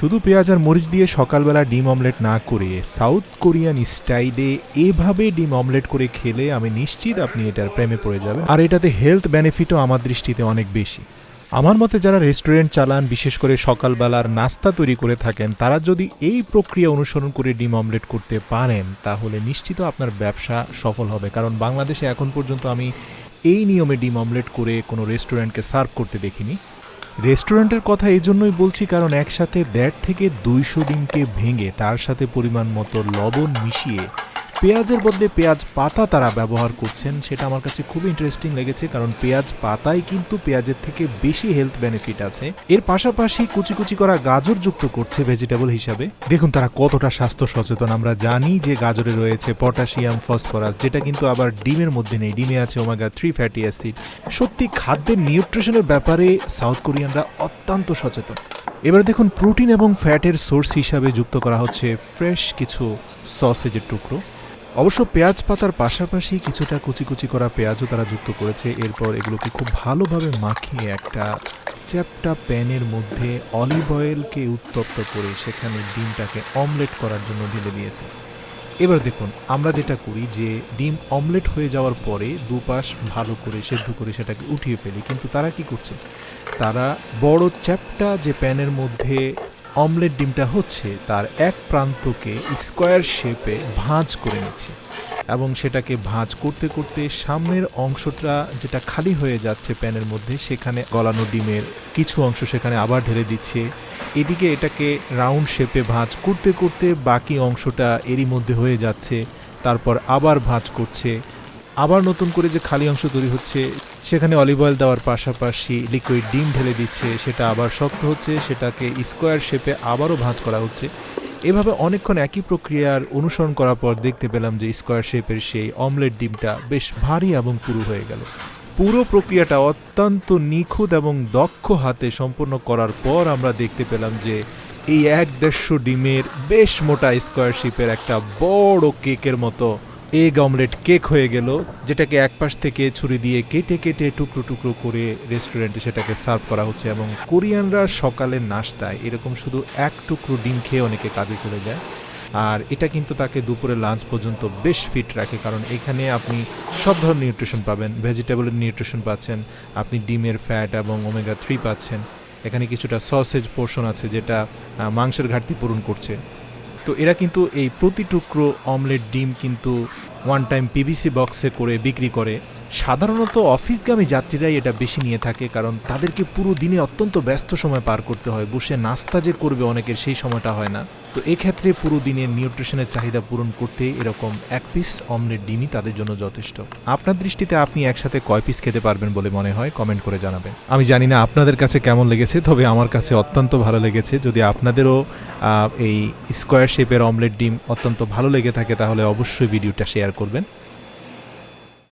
শুধু পেঁয়াজ আর মরিচ দিয়ে সকালবেলা ডিম অমলেট না করে সাউথ কোরিয়ান স্টাইলে এভাবে ডিম অমলেট করে খেলে আমি নিশ্চিত আপনি এটার প্রেমে পড়ে যাবেন। আর এটাতে হেলথ বেনিফিটও আমার দৃষ্টিতে অনেক বেশি। আমার মতে যারা রেস্টুরেন্ট চালান, বিশেষ করে সকালবেলার নাস্তা তৈরি করে থাকেন, তারা যদি এই প্রক্রিয়া অনুসরণ করে ডিম অমলেট করতে পারেন তাহলে নিশ্চিত আপনার ব্যবসা সফল হবে। কারণ বাংলাদেশে এখন পর্যন্ত আমি এই নিয়মে ডিম অমলেট করে কোনো রেস্টুরেন্টকে সার্ভ করতে দেখিনি। রেস্টুরেন্টের কথা এই জন্যই বলছি কারণ একসাথে 1.5 থেকে 200 ডিমকে ভেঙে তার সাথে পরিমাণ মতো লবণ মিশিয়ে পেঁয়াজের বদলে পেঁয়াজ পাতা তারা ব্যবহার করছেন, সেটা আমার কাছে খুব ইন্টারেস্টিং লেগেছে। কারণ পেঁয়াজ পাতায় কিন্তু পেঁয়াজের থেকে বেশি হেলথ বেনিফিট আছে। এর পাশাপাশি কুচি কুচি করা গাজর যুক্ত করছে ভেজিটেবল হিসাবে। দেখুন তারা কতটা স্বাস্থ্য সচেতন। আমরা জানি যে গাজরে রয়েছে পটাশিয়াম, ফসফরাস, যেটা কিন্তু আবার ডিমের মধ্যে নেই। ডিমে আছে ওমেগা 3 ফ্যাটি অ্যাসিড। সত্যি খাদ্যের নিউট্রিশনের ব্যাপারে সাউথ কোরিয়ানরা অত্যন্ত সচেতন। এবার দেখুন প্রোটিন এবং ফ্যাটের সোর্স হিসাবে যুক্ত করা হচ্ছে ফ্রেশ কিছু সসেজের টুকরো। অবশ্য পেঁয়াজ পাতার পাশাপাশি কিছুটা কুচি কুচি করা পেঁয়াজও তারা যুক্ত করেছে। এরপর এগুলোকে খুব ভালোভাবে মাখিয়ে একটা চ্যাপ্টা প্যানের মধ্যে অলিভ অয়েলকে উত্তপ্ত করে সেখানে ডিমটাকে অমলেট করার জন্য ঢেলে দিয়েছে। এবার দেখুন আমরা যেটা করি যে ডিম অমলেট হয়ে যাওয়ার পরে দুপাশ ভালো করে সেদ্ধ করে সেটাকে উঠিয়ে ফেলি, কিন্তু তারা কি করছে, তারা বড় চ্যাপ্টা যে প্যানের মধ্যে অমলেট ডিমটা হচ্ছে তার এক প্রান্তকে স্কোয়ার শেপে ভাঁজ করে নিচ্ছে এবং সেটাকে ভাঁজ করতে করতে সামনের অংশটা যেটা খালি হয়ে যাচ্ছে প্যানের মধ্যে সেখানে গলানো ডিমের কিছু অংশ সেখানে আবার ঢেলে দিচ্ছে। এদিকে এটাকে রাউন্ড শেপে ভাঁজ করতে করতে বাকি অংশটা এরই মধ্যে হয়ে যাচ্ছে, তারপর আবার ভাঁজ করছে, আবার নতুন করে যে খালি অংশ তৈরি হচ্ছে সেখানে অলিভ অয়েল দেওয়ার পাশাপাশি লিকুইড ডিম ঢেলে দিচ্ছে, সেটা আবার শক্ত হচ্ছে, সেটাকে স্কোয়ার শেপে আবারও ভাঁজ করা হচ্ছে। এভাবে অনেকক্ষণ একই প্রক্রিয়ার অনুসরণ করার পর দেখতে পেলাম যে স্কোয়ার শেপের সেই অমলেট ডিমটা বেশ ভারী এবং পুরু হয়ে গেল। পুরো প্রক্রিয়াটা অত্যন্ত নিখুঁত এবং দক্ষ হাতে সম্পন্ন করার পর আমরা দেখতে পেলাম যে এই 1-150 ডিমের বেশ মোটা স্কোয়ার শেপের একটা বড় কেকের মতো এগ অমলেট কেক হয়ে গেল, যেটাকে এক পাশ থেকে ছুরি দিয়ে কেটে কেটে টুকরো টুকরো করে রেস্টুরেন্টে সেটাকে সার্ভ করা হচ্ছে। এবং কোরিয়ানরা সকালের নাস্তায় এরকম শুধু এক টুকরো ডিম খেয়ে অনেকে কাজে চলে যায়, আর এটা কিন্তু তাকে দুপুরে লাঞ্চ পর্যন্ত বেশ ফিট রাখে। কারণ এখানে আপনি সব ধরনের নিউট্রিশন পাবেন, ভেজিটেবলের নিউট্রিশন পাচ্ছেন, আপনি ডিমের ফ্যাট এবং ওমেগা 3 পাচ্ছেন, এখানে কিছুটা সসেজ পোর্শন আছে যেটা মাংসের ঘাটতি পূরণ করছে। তো এরা কিন্তু এই প্রতি টুকরো অমলেট ডিম কিন্তু ওয়ান টাইম পিভিসি বক্সে করে বিক্রি করে। সাধারণত অফিসগামী যাত্রীরাই এটা বেশি নিয়ে থাকে, কারণ তাদেরকে পুরো দিনে অত্যন্ত ব্যস্ত সময় পার করতে হয়, বসে নাস্তা যে করবে অনেকের সেই সময়টা হয় না। তো এক্ষেত্রে পুরো দিনের নিউট্রিশনের চাহিদা পূরণ করতে এরকম এক পিস অমলেট ডিমই তাদের জন্য যথেষ্ট। আপনার দৃষ্টিতে আপনি একসাথে কয় পিস খেতে পারবেন বলে মনে হয় কমেন্ট করে জানাবেন। আমি জানি না আপনাদের কাছে কেমন লেগেছে, তবে আমার কাছে অত্যন্ত ভালো লেগেছে। যদি আপনাদেরও এই স্কোয়ার শেপের অমলেট ডিম অত্যন্ত ভালো লেগে থাকে তাহলে অবশ্যই ভিডিওটা শেয়ার করবেন।